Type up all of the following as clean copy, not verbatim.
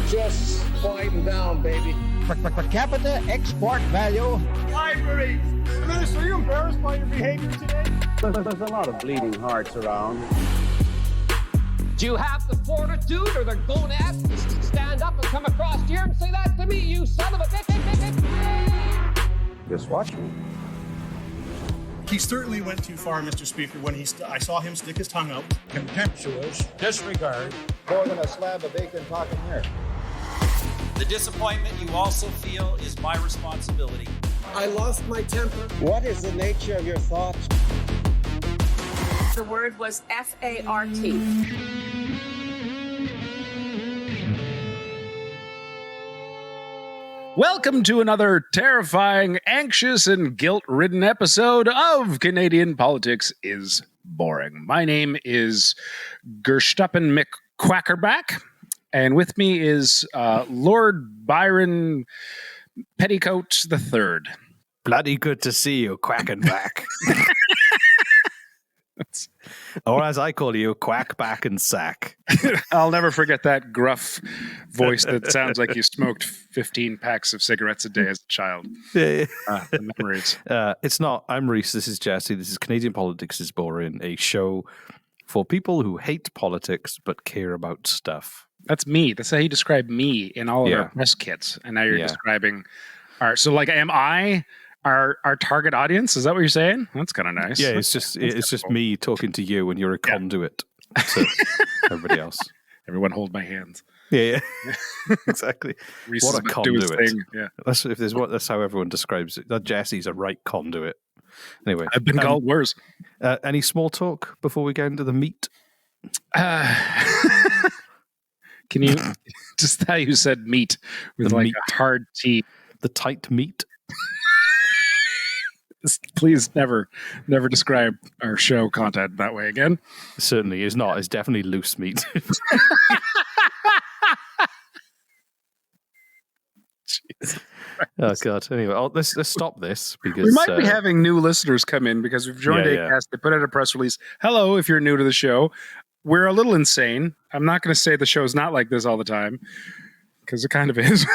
just quieten down, baby. Per capita export value. Libraries. Minister, are you embarrassed by your behavior today? There's a lot of bleeding hearts around. Do you have the fortitude or the gonads to stand up and come across here and say that to me, you son of a bitch? Just watch me. He certainly went too far, Mr. Speaker, when I saw him stick his tongue out. Contemptuous disregard. More than a slab of bacon talking here. The disappointment you also feel is my responsibility. I lost my temper. What is the nature of your thoughts? The word was F-A-R-T. Welcome to another terrifying, anxious, and guilt-ridden episode of Canadian Politics is Boring. My name is Gerstuppen McQuackerback, and with me is Lord Byron Petticoat III. Bloody good to see you, Quackenback. Or as I call you, Quackback and Sack. I'll never forget that gruff voice that sounds like you smoked 15 packs of cigarettes a day as a child. The memories. It's not. I'm Reese. This is Jesse. This is Canadian Politics is Boring, a show for people who hate politics but care about stuff. That's me. That's how you describe me in all of our press kits. And now you're describing our... So, like, am I... Our target audience? Is that what you're saying? That's kind of nice. Yeah, it's just me talking to you, and you're a conduit to everybody else. Everyone hold my hands. Yeah. Exactly. What a conduit! Yeah, that's how everyone describes it. That Jesse's a right conduit. Anyway, I've been called worse. Any small talk before we get into the meat? Can you just how you said meat with like a hard T? The tight meat. Please never describe our show content that way again. It certainly is not. It's definitely loose meat. Oh God! Anyway, let's stop this because we might be having new listeners come in because we've joined Acast. They put out a press release. Hello, if you're new to the show, we're a little insane. I'm not going to say the show's not like this all the time because it kind of is.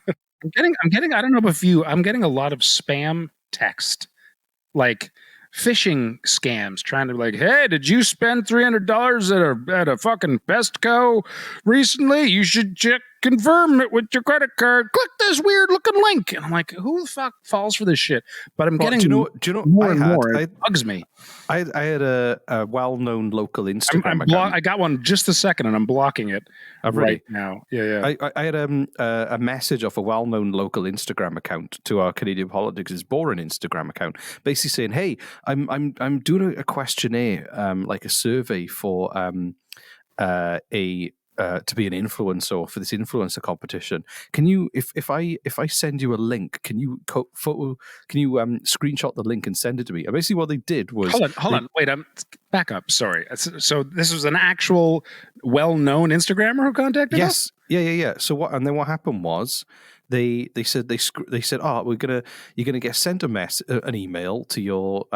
I'm getting. I don't know about you. I'm getting a lot of spam text, like phishing scams, trying to like, hey, did you spend $300 at a fucking Bestco recently? You should confirm it with your credit card. Click this weird looking link. And I'm like, who the fuck falls for this shit? But I'm getting do you know more and more. It bugs me. I had a well-known local Instagram account. I got one just a second, and I'm blocking it right now. Yeah. I had a message off a well-known local Instagram account to our Canadian Politics is Boring Instagram account, basically saying, "Hey, I'm doing a questionnaire, like a survey for to be an influencer for this influencer competition. Can you, if I send you a link, can you screenshot the link and send it to me?" And basically, what they did was hold on, wait, back up. Sorry. So this was an actual well-known Instagrammer who contacted us? Yeah. So what happened was they said, "Oh, you're gonna get sent an email to your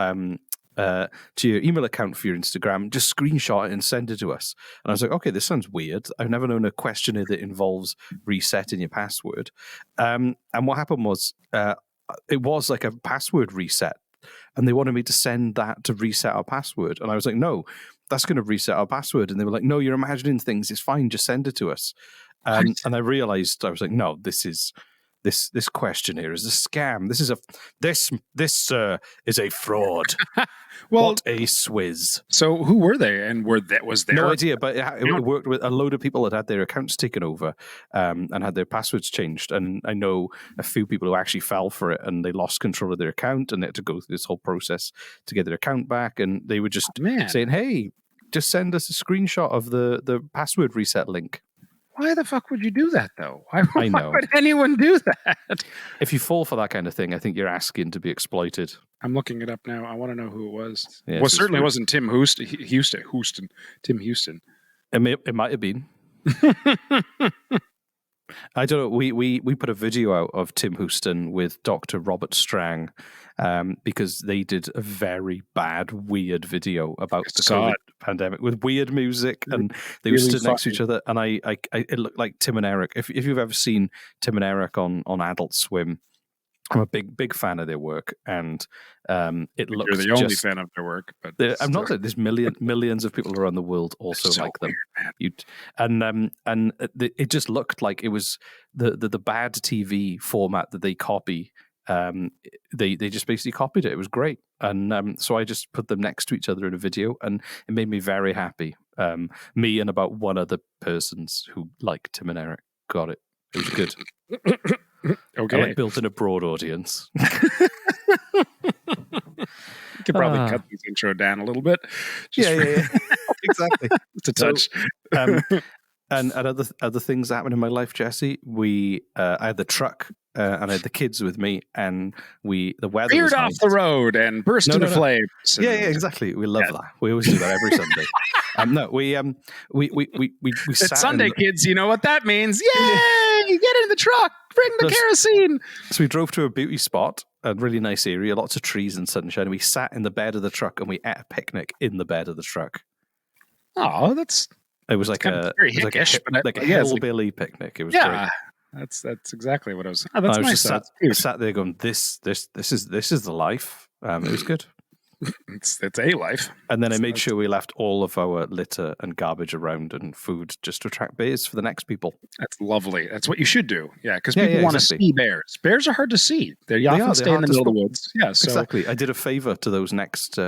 email account for your Instagram, just screenshot it and send it to us." And I was like, okay, this sounds weird. I've never known a questionnaire that involves resetting your password. And what happened was, it was like a password reset, and they wanted me to send that to reset our password. And I was like, no, that's going to reset our password. And they were like, no, you're imagining things. It's fine. Just send it to us. And I realized, I was like, no, this questionnaire is a scam. This is a fraud. Well, what a swizz. So who were they? And was there? No idea, but it worked with a load of people that had their accounts taken over and had their passwords changed. And I know a few people who actually fell for it, and they lost control of their account, and they had to go through this whole process to get their account back. And they were just saying, hey, just send us a screenshot of the password reset link. Why the fuck would you do that, though? I know. Why would anyone do that? If you fall for that kind of thing, I think you're asking to be exploited. I'm looking it up now. I want to know who it was. Yeah, well, it certainly wasn't Tim Houston. Tim Houston. It might have been. I don't know. We put a video out of Tim Houston with Dr. Robert Strang because they did a very bad, weird video about the COVID pandemic with weird music, and they were stood next to each other. And it looked like Tim and Eric. If you've ever seen Tim and Eric on Adult Swim, I'm a big fan of their work, and it looks. You're the only fan of their work, but I'm not saying there's millions of people around the world also so like them. It just looked like it was the bad TV format that they copy. They just basically copied it. It was great, and so I just put them next to each other in a video, and it made me very happy. Me and about one other persons who like Tim and Eric got it. It was good. Okay. I built in a broad audience. You could probably cut this intro down a little bit. Yeah. Exactly. Just a touch. And other things that happened in my life, Jesse. I had the truck and I had the kids with me, and the weather veered was off the road and burst into flames. Yeah, exactly. We love that. We always do that every Sunday. We it's Sunday, kids. You know what that means? Yay! Get in the truck. Bring the kerosene. So we drove to a beauty spot, a really nice area, lots of trees and sunshine. And we sat in the bed of the truck and we ate a picnic in the bed of the truck. Oh, it was like a hillbilly picnic. It was great. That's exactly what I was. Oh, that's nice. I sat there going, this is the life. It was good. It's a life. And then I made sure we left all of our litter and garbage around and food just to attract bears for the next people. That's lovely. That's what you should do. Yeah, because people want to see bears. Bears are hard to see. They often stay in the middle of the woods. Yeah, so. Exactly. I did a favor to those next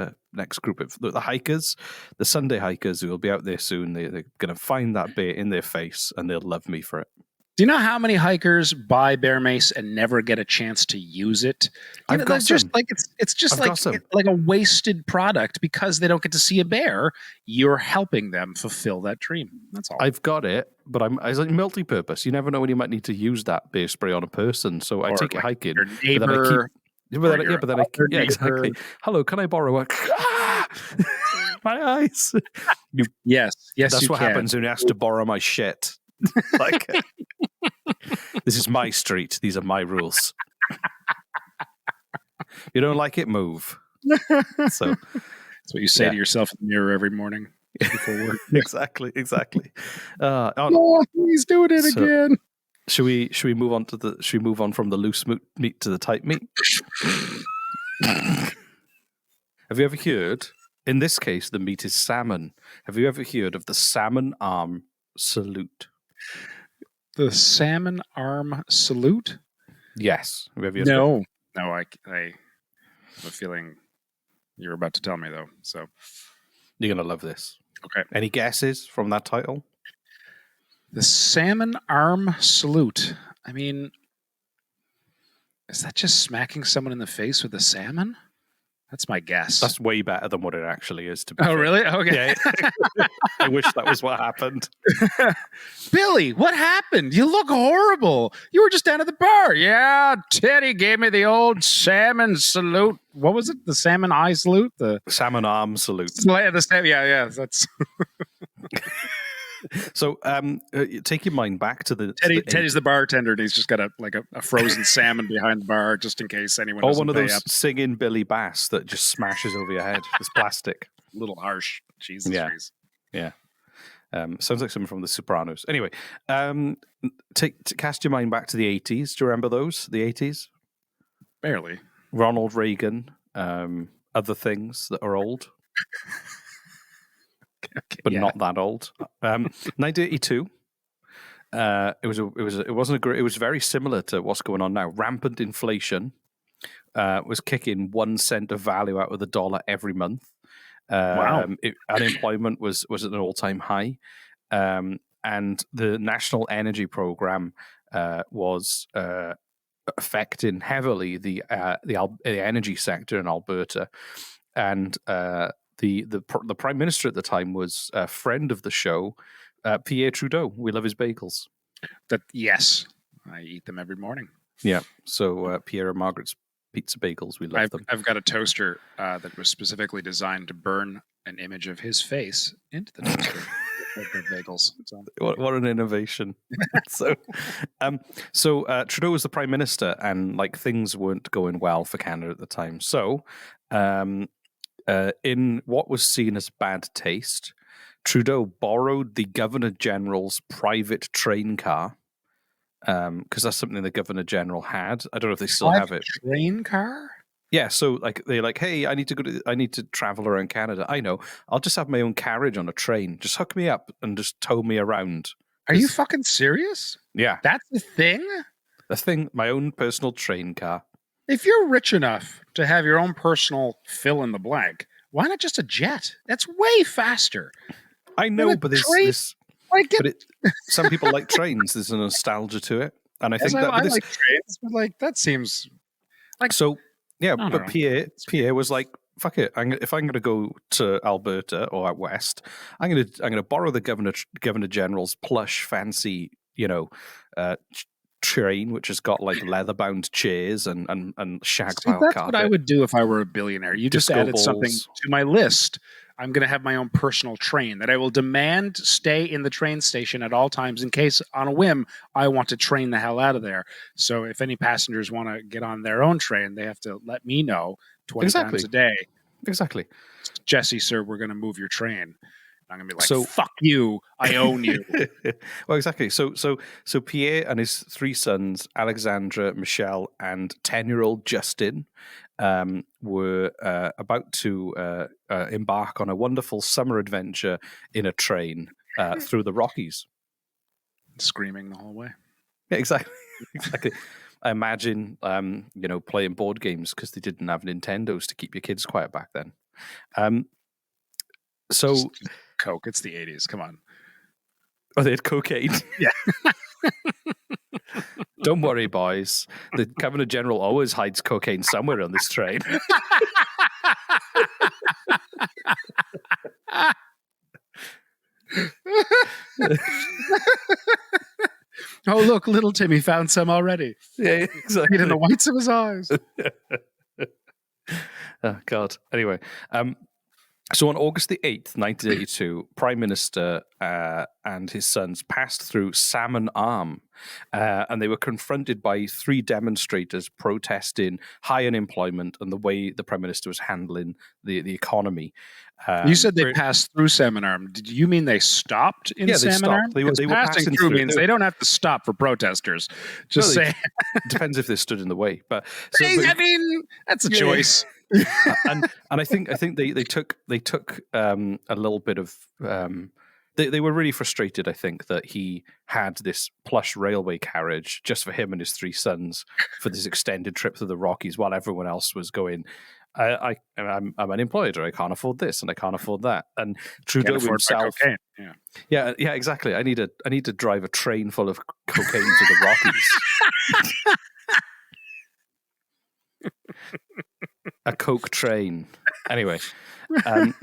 group of the hikers, the Sunday hikers who will be out there soon. They're going to find that bear in their face and they'll love me for it. Do you know how many hikers buy bear mace and never get a chance to use it? I've got some. It's just like a wasted product because they don't get to see a bear. You're helping them fulfill that dream. That's all. I've got it, but it's like multi-purpose. You never know when you might need to use that bear spray on a person. So I take it hiking. Your neighbor. Exactly. Hello, can I borrow a? My eyes. Yes. That's what happens when you ask to borrow my shit. Like, this is my street. These are my rules. You don't like it? Move. So that's what you say to yourself in the mirror every morning before work. Exactly. He's doing it again. Should we move on from the loose meat to the tight meat? Have you ever heard? In this case, the meat is salmon. Have you ever heard of the Salmon Arm Salute? The Salmon Arm Salute? Yes. No. I have a feeling you're about to tell me, though. So you're going to love this. Okay. Any guesses from that title? The Salmon Arm Salute. I mean, is that just smacking someone in the face with a salmon? That's my guess. That's way better than what it actually is. To be fair. Really? Okay. Yeah. I wish that was what happened. Billy, what happened? You look horrible. You were just down at the bar. Yeah, Teddy gave me the old salmon salute. What was it? The salmon eye salute? The Salmon Arm Salute. Yeah. That's. So, take your mind back to the Teddy's the bartender, and he's just got a frozen salmon behind the bar, just in case anyone. Or one of those singing Billy Bass that just smashes over your head. It's plastic. A little harsh. Jesus. Yeah. Sounds like someone from The Sopranos. Anyway, cast your mind back to the 80s. Do you remember those? The 80s? Barely. Ronald Reagan. Other things that are old. But not that old. 1982. It was very similar to what's going on now. Rampant inflation was kicking 1 cent of value out of the dollar every month. Wow. Unemployment was at an all-time high, and the National Energy Program was affecting heavily the energy sector in Alberta, and the Prime Minister at the time was a friend of the show, Pierre Trudeau. We love his bagels. Yes, I eat them every morning. Yeah, so Pierre and Margaret's pizza bagels, we love them. I've got a toaster that was specifically designed to burn an image of his face into the toaster. the bagels. So. What an innovation! So Trudeau was the prime minister, and like things weren't going well for Canada at the time. So, in what was seen as bad taste, Trudeau borrowed the Governor General's private train car, because that's something the Governor General had. I don't know if they still have it. Train car? Yeah, so like they're like, hey, I need to travel around Canada. I know. I'll just have my own carriage on a train. Just hook me up and just tow me around. Are you fucking serious? Yeah. That's the thing? The thing, my own personal train car. If you're rich enough to have your own personal fill in the blank, why not just a jet? That's way faster. I know, but there's some people like trains. There's a nostalgia to it, and I think I like trains, but like that seems like so. Yeah, but Pierre was like, "Fuck it! If I'm going to go to Alberta or out west, I'm going to borrow the Governor General's plush, fancy, train, which has got like leather-bound chairs and shag pile that's carpet. What I would do if I were a billionaire. You just Disco added balls. something to my list. I'm going to have my own personal train that I will demand stay in the train station at all times in case, on a whim, I want to train the hell out of there. So if any passengers want to get on their own train, they have to let me know 20 times a day. Exactly. Jesse, sir, we're going to move your train. I'm going to be like, fuck you. I own you. Well, exactly. So Pierre and his three sons, Alexandra, Michelle, and 10-year-old Justin, were about to embark on a wonderful summer adventure in a train through the Rockies. Screaming the whole way. Yeah, exactly. Exactly. I imagine, playing board games because they didn't have Nintendos to keep your kids quiet back then. So Coke, it's the 80s. Come on. Oh, they had cocaine. Yeah. Don't worry, boys. The Governor General always hides cocaine somewhere on this train. Oh, look, little Timmy found some already. Yeah, exactly. In the whites of his eyes. Oh, God. Anyway, so on August the 8th, 1982, Prime Minister and his sons passed through Salmon Arm, and they were confronted by three demonstrators protesting high unemployment and the way the Prime Minister was handling the economy. You said they passed through Salmon Arm. Did you mean they stopped in Salmon Arm? They were passing through means they don't have to stop for protesters. Just say. Depends if they stood in the way. But I mean, that's a choice. and I think they took a little bit of they were really frustrated, I think, that he had this plush railway carriage just for him and his three sons for this extended trip through the Rockies while everyone else was going, I'm unemployed, or I can't afford this and I can't afford that. And Trudeau himself, yeah, exactly. I need to drive a train full of cocaine to the Rockies. A coke train. Anyway, and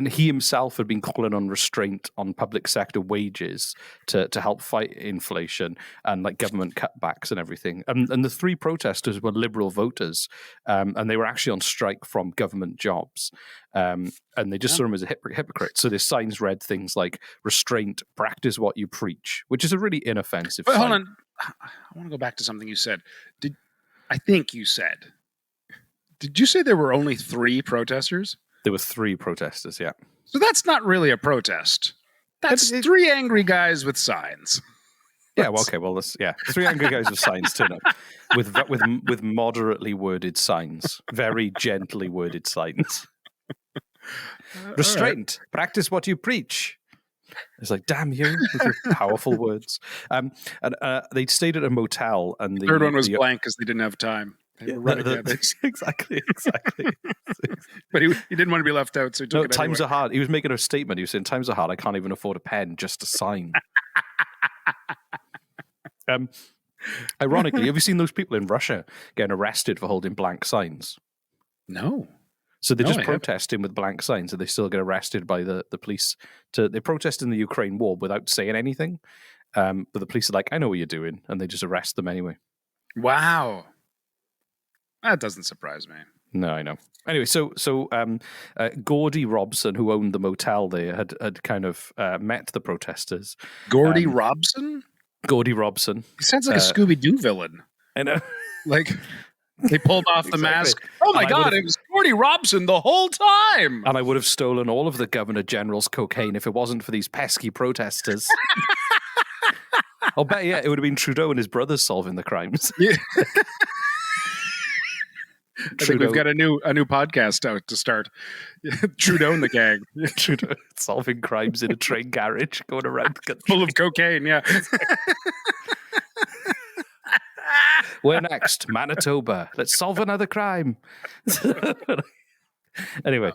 he himself had been calling on restraint on public sector wages to help fight inflation and like government cutbacks and everything. And the three protesters were Liberal voters, and they were actually on strike from government jobs. And they just saw him as a hypocrite. So their signs read things like "restraint, practice what you preach," which is a really inoffensive. But hold on, I want to go back to something you said. I think you said? Did you say there were only three protesters? There were three protesters, yeah. So that's not really a protest. That's three angry guys with signs. Yeah, well, okay, well, three angry guys with signs turn up with moderately worded signs, very gently worded signs. Restraint, practice what you preach. It's like, damn you, with your powerful words. And they stayed at a motel, and the third one was blank because they didn't have time. They were running exactly. But he didn't want to be left out, so he took it times anyway. are hard. He was making a statement. He was saying, times are hard. I can't even afford a pen just to sign. Ironically, have you seen those people in Russia getting arrested for holding blank signs? No. So they're just protesting with blank signs, and they still get arrested by the police. They protest in the Ukraine war without saying anything, but the police are like, I know what you're doing, and they just arrest them anyway. Wow. That doesn't surprise me. No, I know. Anyway, so Gordy Robson, who owned the motel there, had kind of met the protesters. Gordy Robson? Gordy Robson. He sounds like a Scooby-Doo villain. I know. Like, they pulled off the Exactly. mask. Oh my God, it was Gordy Robson the whole time! And I would have stolen all of the Governor General's cocaine if it wasn't for these pesky protesters. I'll bet, it would have been Trudeau and his brothers solving the crimes. Yeah. I think we've got a new podcast out to start. Trudeau and the gang. Trudeau solving crimes in a train garage going around the country. Full of cocaine, yeah. Where next? Manitoba. Let's solve another crime. Anyway,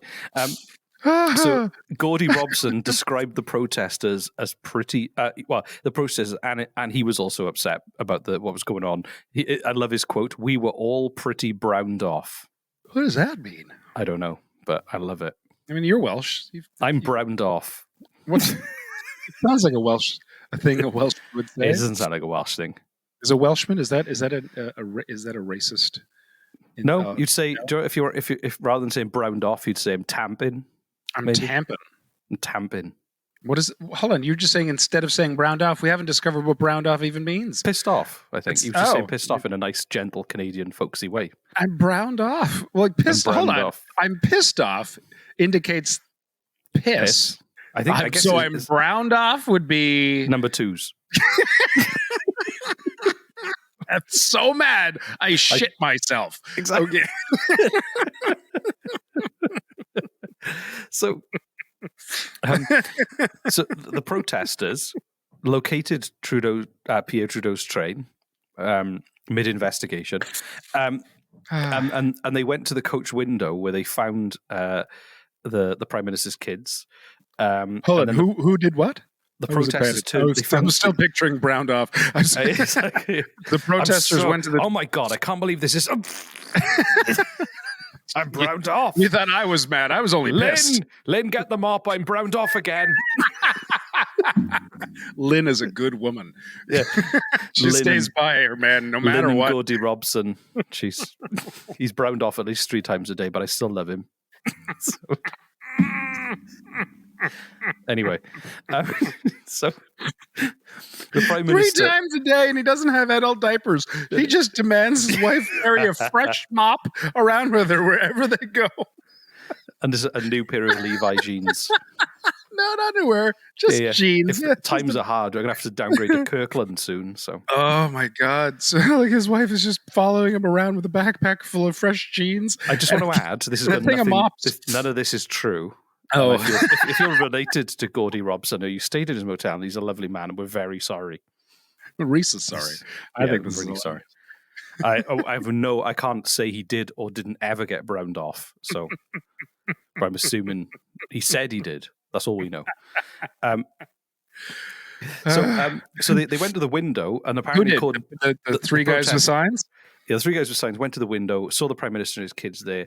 so Gordy Robson described the protesters as pretty. The protesters, and he was also upset about what was going on. I love his quote: "We were all pretty browned off." What does that mean? I don't know, but I love it. I mean, you're Welsh. I'm browned off. What? It sounds like a thing a Welsh would say. It doesn't sound like a Welsh thing. Is a Welshman? Is that a racist? No, you'd say if rather than saying browned off, you'd say I'm tamping. I'm tamping. Tamping. What is? Hold on, you're just saying instead of saying browned off, we haven't discovered what browned off even means. Pissed off, I think. You just say pissed off in a nice, gentle Canadian, folksy way. I'm browned off. Well, like pissed. Hold on. I'm pissed off indicates piss. I guess so. I'm browned off would be number twos. I'm so mad. I shit myself. Exactly. Okay. So the protesters located Pierre Trudeau's train mid-investigation, and they went to the coach window where they found the Prime Minister's kids. Hold on, who did what? The protesters too. I'm still picturing browned off. Exactly. The protesters went to the. Oh my God! I can't believe this is. I'm browned off. You thought I was mad. I was only pissed. Lynn, get the mop. I'm browned off again. Lynn is a good woman. Yeah. She stays by her man no matter Lynn what. And Gordy Robson. He's browned off at least 3 times a day, but I still love him. Anyway, so the Prime Minister 3 times a day, and he doesn't have adult diapers. He just demands his wife carry a fresh mop around with her wherever they go. And there's a new pair of Levi jeans. Not underwear, just jeans. If times are hard, we're gonna have to downgrade to Kirkland soon. So, oh my God! So like his wife is just following him around with a backpack full of fresh jeans. I just want to add, this is none of this is true. Oh, if you're related to Gordy Robson, or you stayed in his motel, and he's a lovely man, and we're very sorry. Reese is sorry. I think I'm really sorry. I can't say he did or didn't ever get browned off. So, but I'm assuming he said he did. That's all we know. So they went to the window, and apparently who did? The 3 guys with signs. Yeah, the 3 guys with signs went to the window, saw the Prime Minister and his kids there.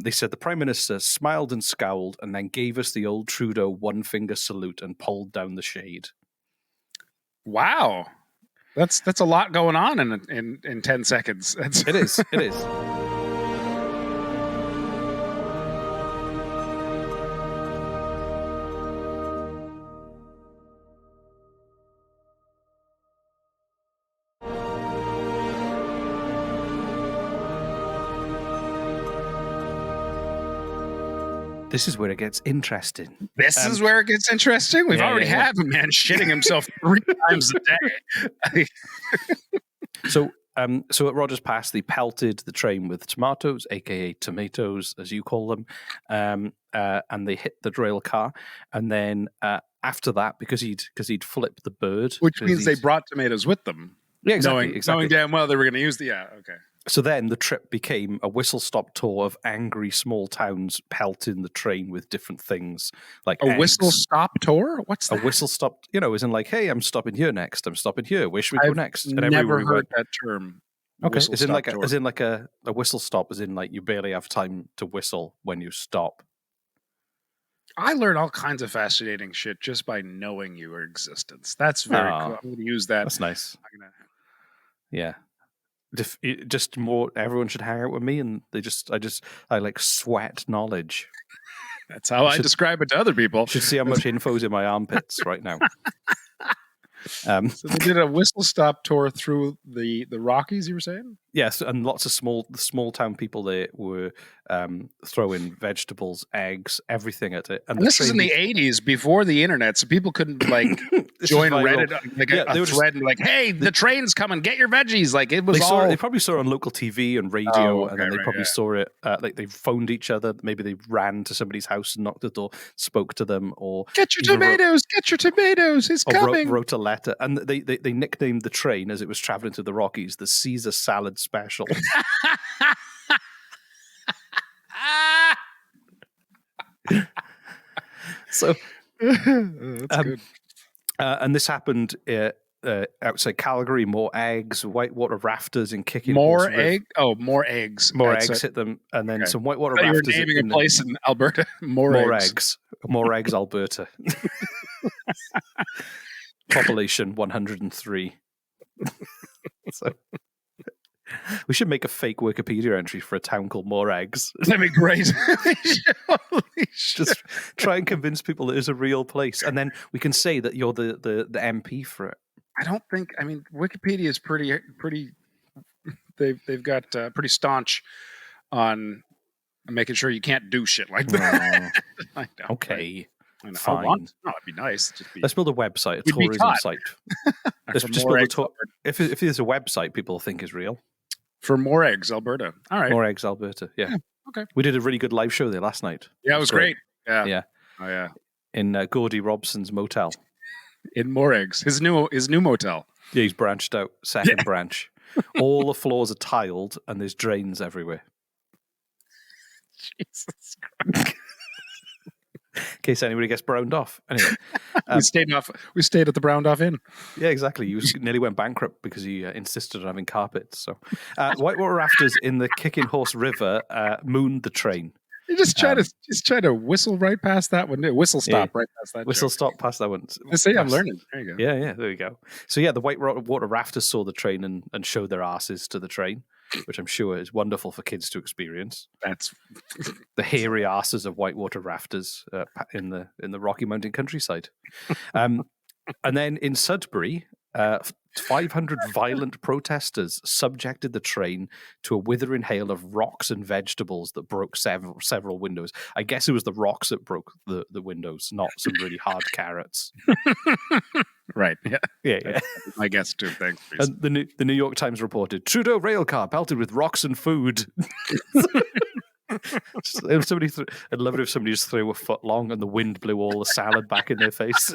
They said the Prime Minister smiled and scowled and then gave us the old Trudeau one-finger salute and pulled down the shade. Wow. That's a lot going on in 10 seconds. It is. This is where it gets interesting. This is where it gets interesting. We've already had a man shitting himself 3 times a day. So at Rogers Pass, they pelted the train with tomatoes, aka tomatoes, as you call them, and they hit the rail car. And then after that, because he'd flipped the bird, which means they brought tomatoes with them. Yeah, exactly. Knowing damn well they were going to use the okay. So then the trip became a whistle-stop tour of angry small towns pelting the train with different things. Like a whistle-stop tour? What's that? A whistle-stop, as in like, hey, I'm stopping here next. I'm stopping here. Where should we go next? And never heard that term. Okay, as in like a whistle stop, as in like you barely have time to whistle when you stop. I learned all kinds of fascinating shit just by knowing your existence. That's very cool. I'm going to use that. That's nice. Yeah. just more. Everyone should hang out with me, and I like sweat knowledge. That's how I describe it to other people. Should see how much info's in my armpits right now. So they did a whistle stop tour through the Rockies, you were saying? Yes, and lots of small town people there were throwing vegetables, eggs, everything at it. And this is in the 80s, before the internet, so people couldn't like join Reddit, like a thread, and like, hey, the train's coming, get your veggies. Like it was they probably saw it on local TV and radio, and then they probably saw it. Like they phoned each other. Maybe they ran to somebody's house and knocked the door, spoke to them, or get your tomatoes, he's coming. Wrote a letter, and they nicknamed the train as it was traveling through the Rockies the Caesar Salad Special. So that's good. And this happened outside Calgary. More eggs, whitewater rafters in Kicking more Horse egg. Oh, more eggs. More eggs hit them, and then some whitewater rafters. You were naming a place in Alberta. More eggs. More eggs, Alberta. Population 103. So we should make a fake Wikipedia entry for a town called More Eggs. That'd be great. Just try and convince people that it's a real place, and then we can say that you're the MP for it. I don't think. I mean, Wikipedia is pretty. They've got pretty staunch on making sure you can't do shit like that. I know, okay. Right? Fine. No, it'd be nice. Let's build a website, a tourism site. Let's just build a tour. If there's a website people think is real. For More Eggs, Alberta. All right. More Eggs, Alberta. Yeah. Okay. We did a really good live show there last night. Yeah, it was great. Yeah. Yeah. Oh yeah. In Gordy Robson's motel. In More Eggs, his new motel. Yeah, he's branched out. Second branch. All the floors are tiled, and there's drains everywhere. Jesus Christ. In case anybody gets browned off. Anyway, we stayed at the Browned Off Inn. Yeah, exactly. He nearly went bankrupt because he insisted on having carpets. So, whitewater rafters in the Kicking Horse River mooned the train. You just try to whistle right past that one. Whistle stop right past that. Whistle stop past that one. See, I'm learning. There you go. Yeah, there you go. So yeah, the whitewater rafters saw the train and showed their asses to the train, which I'm sure is wonderful for kids to experience. That's the hairy asses of whitewater rafters in the Rocky Mountain countryside. And then in Sudbury, 500 violent protesters subjected the train to a withering hail of rocks and vegetables that broke several windows. I guess it was the rocks that broke the windows, not some really hard carrots. Right. Yeah. I guess too. Thanks. And the New York Times reported Trudeau rail car pelted with rocks and food. I'd love it if somebody just threw a foot long and the wind blew all the salad back in their face.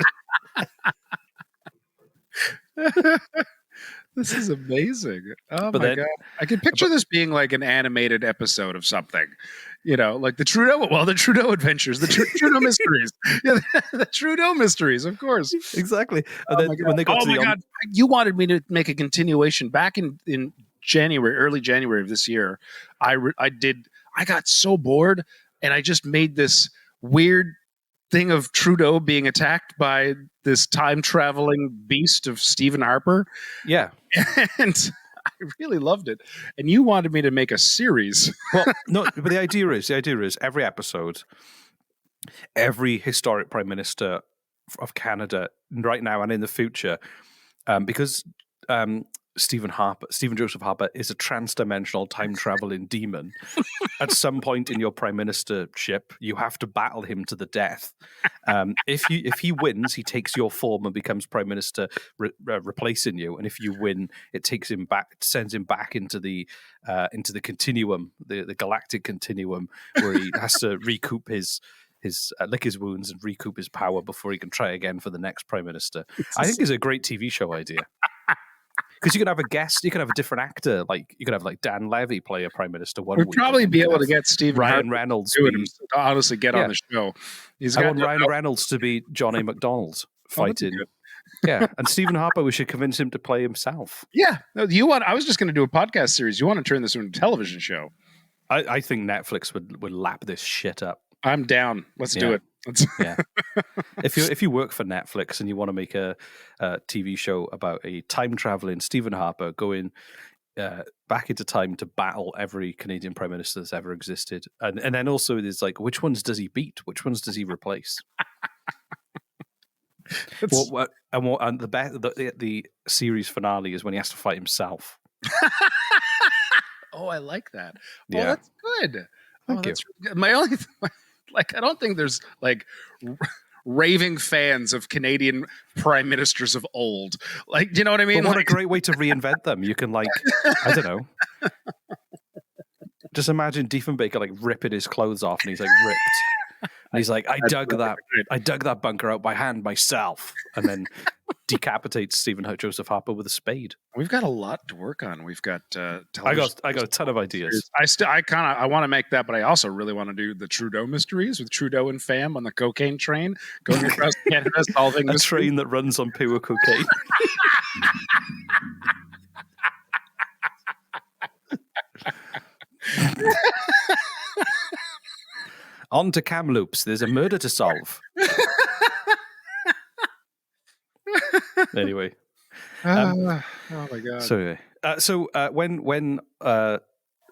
This is amazing. Oh my God. I can picture this being like an animated episode of something. You know, like the Trudeau adventures, the Trudeau mysteries. Yeah, the Trudeau mysteries, of course. Exactly. And then when they got to God. You wanted me to make a continuation back in January, early January of this year. I got so bored and I just made this weird thing of Trudeau being attacked by this time-traveling beast of Stephen Harper. Yeah. And I really loved it. And you wanted me to make a series. Well, no, but the idea is every episode, every historic prime minister of Canada right now and in the future, because Stephen Joseph Harper is a trans-dimensional time-traveling demon. At some point in your prime ministership, you have to battle him to the death. If he wins, he takes your form and becomes prime minister, replacing you. And if you win, it takes him back, sends him back into the continuum, the galactic continuum, where he has to recoup his lick his wounds and recoup his power before he can try again for the next prime minister. I think it's a great TV show idea. Because you could have a guest, you could have a different actor, like you could have like Dan Levy play a prime minister one week. We'd probably be able to get Ryan Reynolds to honestly get on the show. I want Ryan Reynolds to be John A. McDonald fighting. Yeah, and Stephen Harper, we should convince him to play himself. Yeah, no, I was just going to do a podcast series. You want to turn this into a television show? I think Netflix would lap this shit up. I'm down. Let's do it. Yeah. If you work for Netflix and you want to make a TV show about a time traveling Stephen Harper going back into time to battle every Canadian Prime Minister that's ever existed. And then also there's like, which ones does he beat? Which ones does he replace? And the series finale is when he has to fight himself. Oh, I like that. Yeah. Oh, that's good. Thank you. Really good. My only I don't think there's like raving fans of Canadian prime ministers of old. Like, you know what I mean? But what a great way to reinvent them. You can, like, I don't know. Just imagine Diefenbaker like ripping his clothes off, and he's like ripped. And he's like, I dug that bunker out by hand myself, and then decapitates Joseph Harper with a spade. We've got a lot to work on. We've got I got a ton of ideas. I want to make that, but I also really want to do the Trudeau mysteries with Trudeau and fam on the cocaine train going across Canada solving a train that runs on pure cocaine. On to Kamloops. There's a murder to solve. Anyway. Oh my god. So when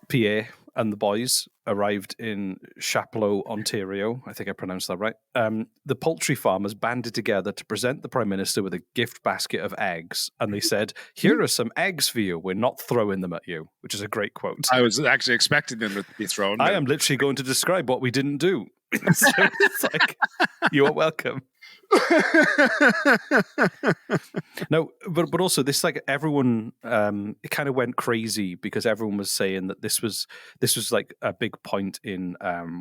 Pierre and the boys arrived in Chateau, Ontario, I think I pronounced that right, the poultry farmers banded together to present the Prime Minister with a gift basket of eggs, and they said, here are some eggs for you. We're not throwing them at you, which is a great quote. I was actually expecting them to be thrown. I am literally going to describe what we didn't do. So it's like, you are welcome. No, but also this, like, everyone it kind of went crazy because everyone was saying that this was like a big point in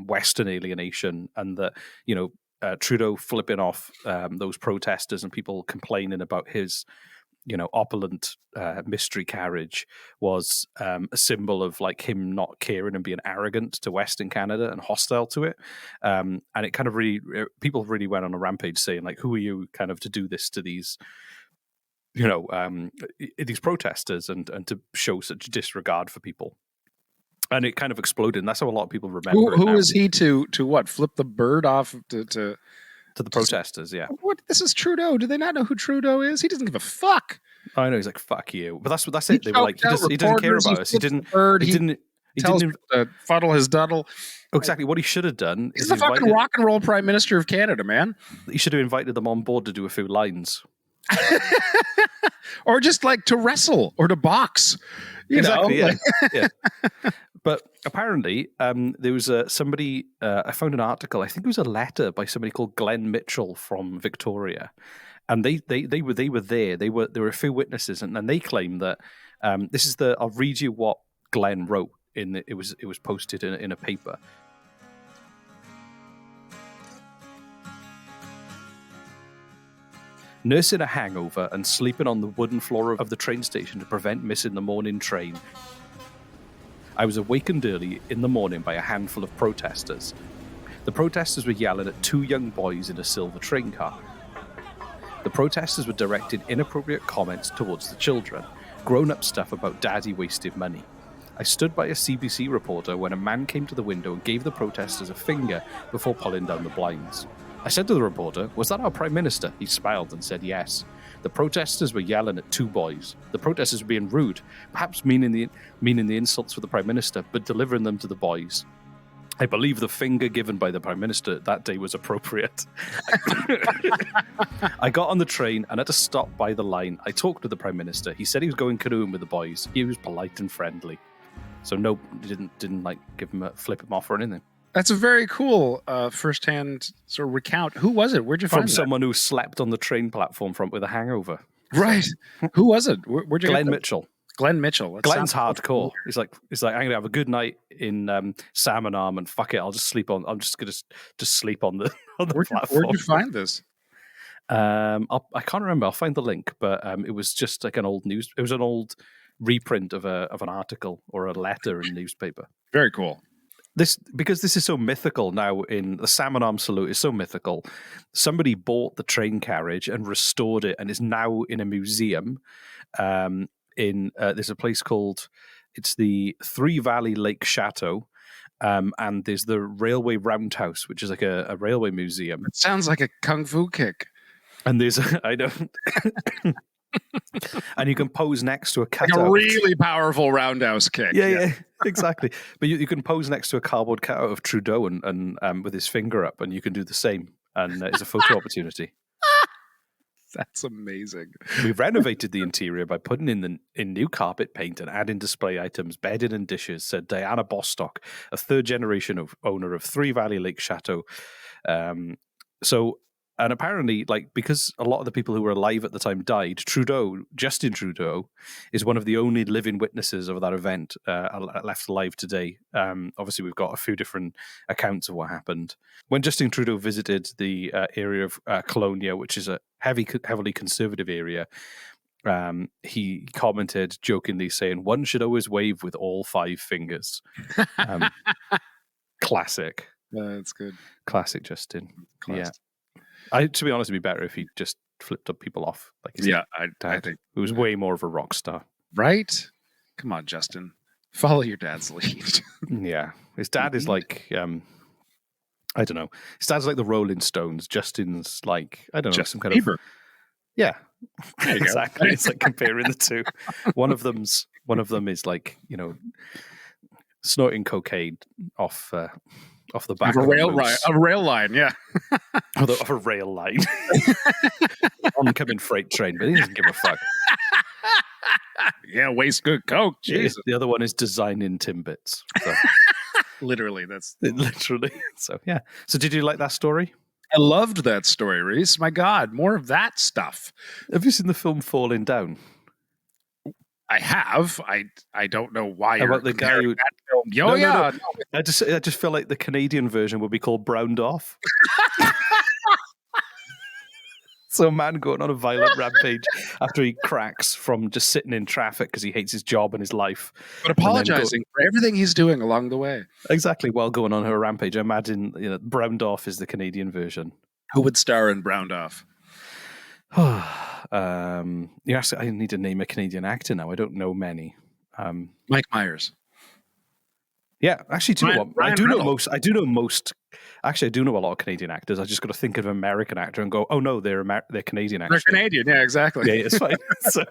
Western alienation, and that, you know, Trudeau flipping off those protesters and people complaining about his, you know, opulent mystery carriage was a symbol of like him not caring and being arrogant to Western Canada and hostile to it. And it kind of people really went on a rampage saying, like, who are you kind of to do this to these, you know, these protesters and to show such disregard for people. And it kind of exploded. And that's how a lot of people remember it. Who is he to what? Flip the bird off to the protesters, yeah. What? This is Trudeau. Do they not know who Trudeau is? He doesn't give a fuck. I know, he's like, fuck you. But that's it. They were like, he doesn't care about us. He didn't fuddle his duddle. Oh, exactly. What he should have done is the fucking rock and roll Prime Minister of Canada, man. He should have invited them on board to do a few lines. Or just like to wrestle or to box. You know? Yeah. But apparently, there was somebody. I found an article. I think it was a letter by somebody called Glenn Mitchell from Victoria, and they were there. There were a few witnesses, and they claim that this is the. I'll read you what Glenn wrote it was posted in a paper. Nursing a hangover and sleeping on the wooden floor of the train station to prevent missing the morning train, I was awakened early in the morning by a handful of protesters. The protesters were yelling at two young boys in a silver train car. The protesters were directing inappropriate comments towards the children, grown-up stuff about daddy wasted money. I stood by a CBC reporter when a man came to the window and gave the protesters a finger before pulling down the blinds. I said to the reporter, "Was that our Prime Minister?" He smiled and said yes. The protesters were yelling at two boys. The protesters were being rude, perhaps meaning the insults for the Prime Minister, but delivering them to the boys. I believe the finger given by the Prime Minister that day was appropriate. I got on the train and had to stop by the line. I talked to the Prime Minister. He said he was going canoeing with the boys. He was polite and friendly. So no, didn't like flip him off or anything. That's a very cool first-hand sort of recount. Who was it? Where'd you find From someone who slept on the train platform with a hangover. Right. Who was it? Where'd you Glenn Mitchell. Glenn Mitchell. Glenn's hardcore. He's like, I'm gonna have a good night in Salmon Arm and fuck it, I'm just gonna sleep on the platform. Where'd you find this? I can't remember. I'll find the link, but it was just like an old news. It was an old reprint of an article or a letter in a newspaper. Very cool. Because this is so mythical now, in the Salmon Arm Salute is so mythical. Somebody bought the train carriage and restored it, and is now in a museum. There's a place called, it's the Three Valley Lake Chateau, and there's the Railway Roundhouse, which is like a railway museum. It sounds like a kung fu kick. And there's I don't. And you can pose next to a cutout. Like a really powerful roundhouse kick. Yeah, exactly. But you can pose next to a cardboard cutout of Trudeau and with his finger up, and you can do the same. And it's a photo opportunity. That's amazing. We've renovated the interior by putting in new carpet paint and adding display items, bedding and dishes, said Diana Bostock, a third-generation owner of Three Valley Lake Chateau. And apparently, like, because a lot of the people who were alive at the time died, Justin Trudeau, is one of the only living witnesses of that event left alive today. Obviously, we've got a few different accounts of what happened. When Justin Trudeau visited the area of Colonia, which is a heavily conservative area, he commented jokingly saying, "One should always wave with all 5 fingers." Classic. That's good. Classic Justin. Classic. Yeah. To be honest, it'd be better if he just flipped up people off. Like I think he was way more of a rock star. Right? Come on, Justin. Follow your dad's lead. Yeah. His dad is like, I don't know. His dad's like the Rolling Stones. Justin's like, I don't know, Justin some kind Bieber. of... Yeah. Exactly. It's like comparing the two. One of them is like, you know, snorting cocaine off the back of a rail line, yeah. Of a rail line. Oncoming freight train, but he doesn't give a fuck. Yeah, waste good coke. Jesus. The other one is designing Timbits. So. Literally, that's literally. So yeah. So did you like that story? I loved that story, Reese. My God, more of that stuff. Have you seen the film Falling Down? I have. I don't know why. About the guy who... that film. No. I just feel like the Canadian version would be called Browned Off. So a man going on a violent rampage after he cracks from just sitting in traffic because he hates his job and his life. But apologizing for everything he's doing along the way. Exactly, while going on a rampage. I imagine, Browned Off is the Canadian version. Who would star in Browned Off? I need to name a Canadian actor now. I don't know many. Mike Myers. Yeah, actually, do you know what? Ryan I do Reynolds. know most. Actually, I do know a lot of Canadian actors. I just got to think of an American actor and go, "Oh no, they're Canadian actors." They're Canadian, yeah, exactly. Yeah, it's fine. So,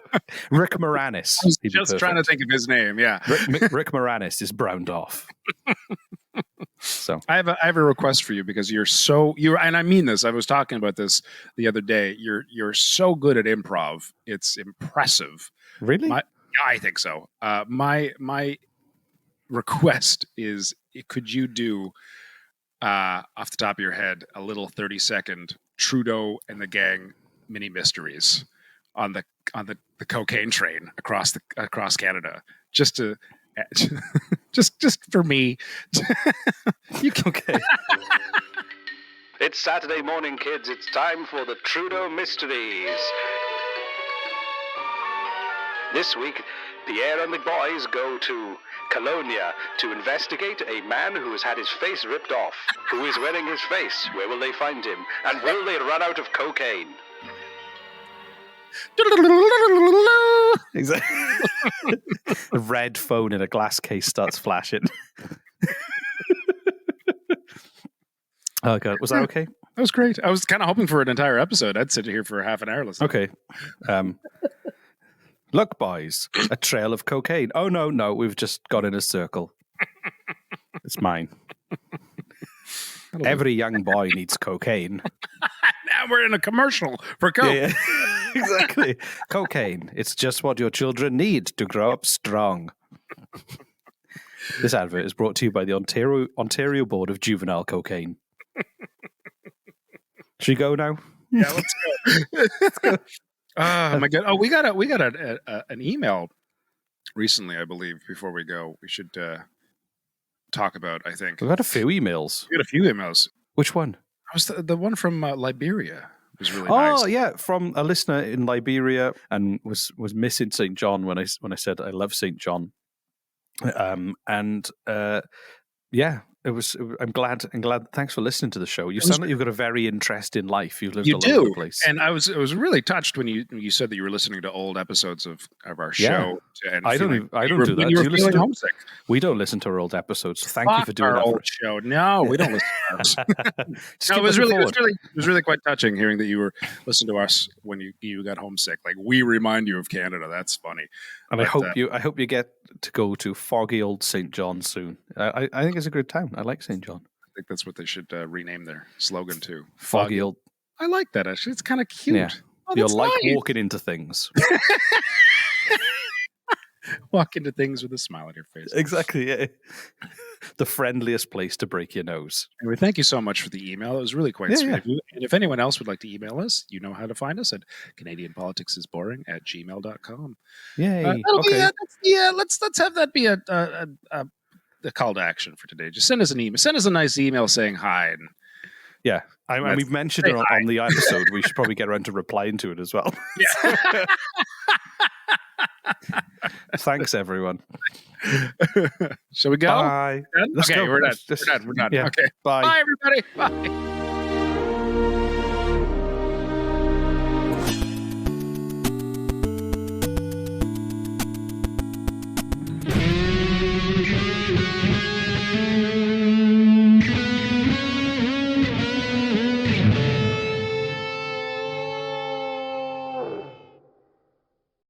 Rick Moranis. I was just trying to think of his name. Yeah, Rick Moranis is Browned Off. So I have a request for you because you're and I mean this. I was talking about this the other day. You're so good at improv. It's impressive. Really? I think so. My request is, could you do off the top of your head a little 30-second Trudeau and the gang mini mysteries on the cocaine train across Canada, just to just for me. Okay. It's Saturday morning, kids. It's time for the Trudeau mysteries. This week, Pierre and the boys go to Colonia to investigate a man who has had his face ripped off. Who is wearing his face? Where will they find him? And will they run out of cocaine? Exactly. The red phone in a glass case starts flashing. Oh God, was that okay? That was great. I was kind of hoping for an entire episode. I'd sit here for half an hour listening. Okay. Look, boys, a trail of cocaine. Oh, no, we've just got in a circle. It's mine. Every young boy needs cocaine. Now we're in a commercial for coke. Yeah. Exactly. Cocaine. It's just what your children need to grow up strong. This advert is brought to you by the Ontario Board of Juvenile Cocaine. Should we go now? Yeah, let's go. Let's go. Oh my God! Oh, we got an email recently, I believe. Before we go, we should talk about. I think we've had a few emails. We got a few emails. Which one? That was the one from Liberia. It was really nice. Oh yeah, from a listener in Liberia, and was missing St. John when I said I love St. John, yeah. I'm glad. Thanks for listening to the show. You sound like you've got a very interesting life. You've lived all over the place. And I was really touched when you said that you were listening to old episodes of our show. And I don't do that. You were feeling homesick. We don't listen to our old episodes. So thank you for doing our that. Old show. No, we don't listen to us. No, it was really quite touching hearing that you were listening to us when you got homesick. Like, we remind you of Canada. That's funny. And I hope you get to go to foggy old St. John soon. I think it's a good town. I like St. John. I think that's what they should rename their slogan to. Foggy old. I like that, actually. It's kind of cute. Yeah. You're like walking into things. Walk into things with a smile on your face. Exactly, yeah. The friendliest place to break your nose. Anyway, thank you so much for the email. It was really quite sweet. Yeah. And if anyone else would like to email us, you know how to find us at CanadianPoliticsIsBoring@gmail.com. Yay. Okay. Let's have that be a call to action for today. Just send us an email. Send us a nice email saying hi. And yeah. And we've mentioned it on the episode. We should probably get around to replying to it as well. Yeah. Thanks, everyone. Shall we go? Bye. Okay, we're done. We're done. Yeah. Okay. Bye. Bye, everybody. Bye.